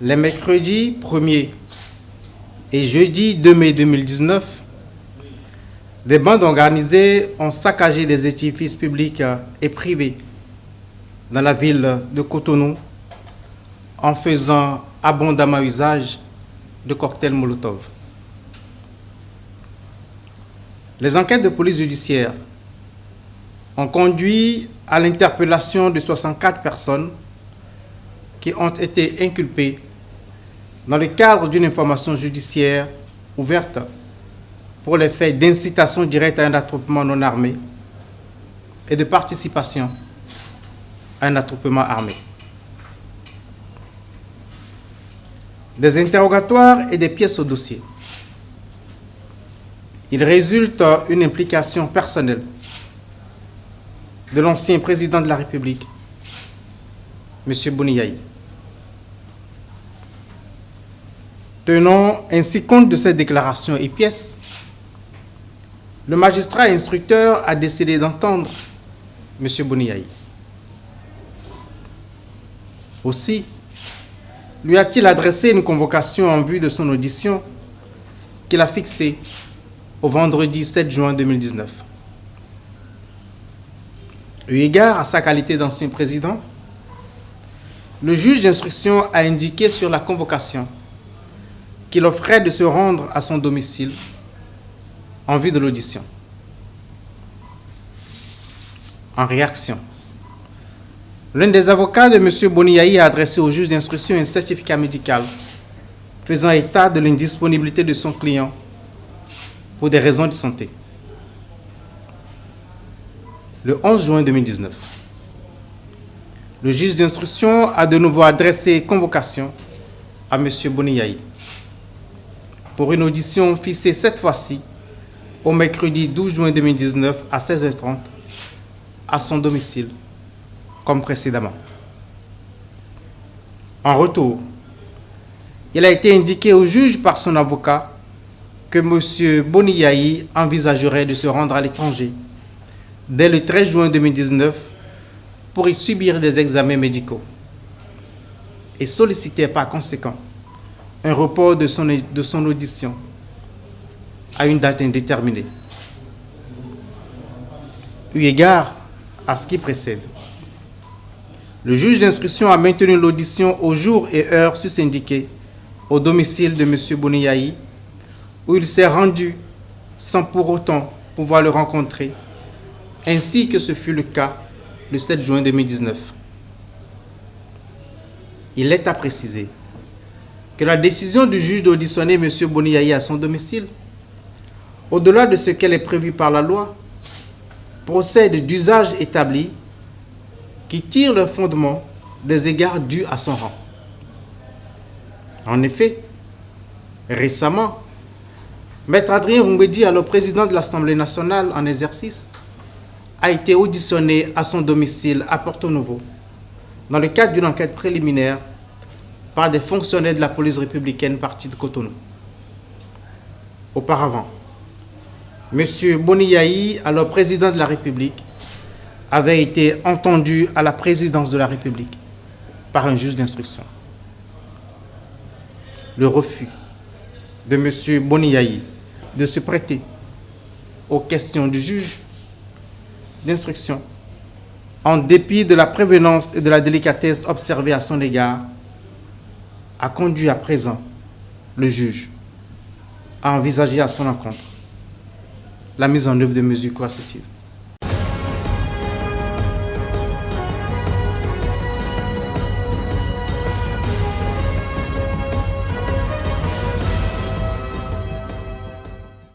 Les mercredis 1er et jeudi 2 mai 2019, des bandes organisées ont saccagé des édifices publics et privés dans la ville de Cotonou en faisant abondamment usage de cocktails Molotov. Les enquêtes de police judiciaire ont conduit à l'interpellation de 64 personnes qui ont été inculpées dans le cadre d'une information judiciaire ouverte pour les faits d'incitation directe à un attroupement non armé et de participation à un attroupement armé. Des interrogatoires et des pièces au dossier. Il résulte une implication personnelle de l'ancien président de la République, M. Boni Yayi. Tenant ainsi compte de ces déclarations et pièces, le magistrat instructeur a décidé d'entendre M. Boni Yayi. Aussi, lui a-t-il adressé une convocation en vue de son audition qu'il a fixée au vendredi 7 juin 2019. Eu égard à sa qualité d'ancien président, le juge d'instruction a indiqué sur la convocation qu'il offrait de se rendre à son domicile en vue de l'audition. En réaction, l'un des avocats de M. Boni Yayi a adressé au juge d'instruction un certificat médical faisant état de l'indisponibilité de son client pour des raisons de santé. Le 11 juin 2019, le juge d'instruction a de nouveau adressé convocation à M. Boni Yayi pour une audition fixée cette fois-ci au mercredi 12 juin 2019 à 16h30 à son domicile, comme précédemment. En retour, il a été indiqué au juge par son avocat que M. Boni Yayi envisagerait de se rendre à l'étranger dès le 13 juin 2019 pour y subir des examens médicaux et sollicitait par conséquent un report de son audition à une date indéterminée. Eu égard à ce qui précède, le juge d'instruction a maintenu l'audition au jour et heure sus-indiqués au domicile de M. Boni Yayi, où il s'est rendu sans pour autant pouvoir le rencontrer, ainsi que ce fut le cas le 7 juin 2019. Il est à préciser que la décision du juge d'auditionner M. Boni Yayi à son domicile, au-delà de ce qu'elle est prévue par la loi, procède d'usages établis qui tirent le fondement des égards dus à son rang. En effet, récemment, Maître Adrien Roumbedi, alors président de l'Assemblée nationale en exercice, a été auditionné à son domicile à Porto Novo, dans le cadre d'une enquête préliminaire par des fonctionnaires de la police républicaine partie de Cotonou. Auparavant, M. Boni Yayi, alors président de la République, avait été entendu à la présidence de la République par un juge d'instruction. Le refus de M. Boni Yayi de se prêter aux questions du juge d'instruction, en dépit de la prévenance et de la délicatesse observée à son égard, a conduit à présent le juge à envisager à son encontre la mise en œuvre de mesures coercitives.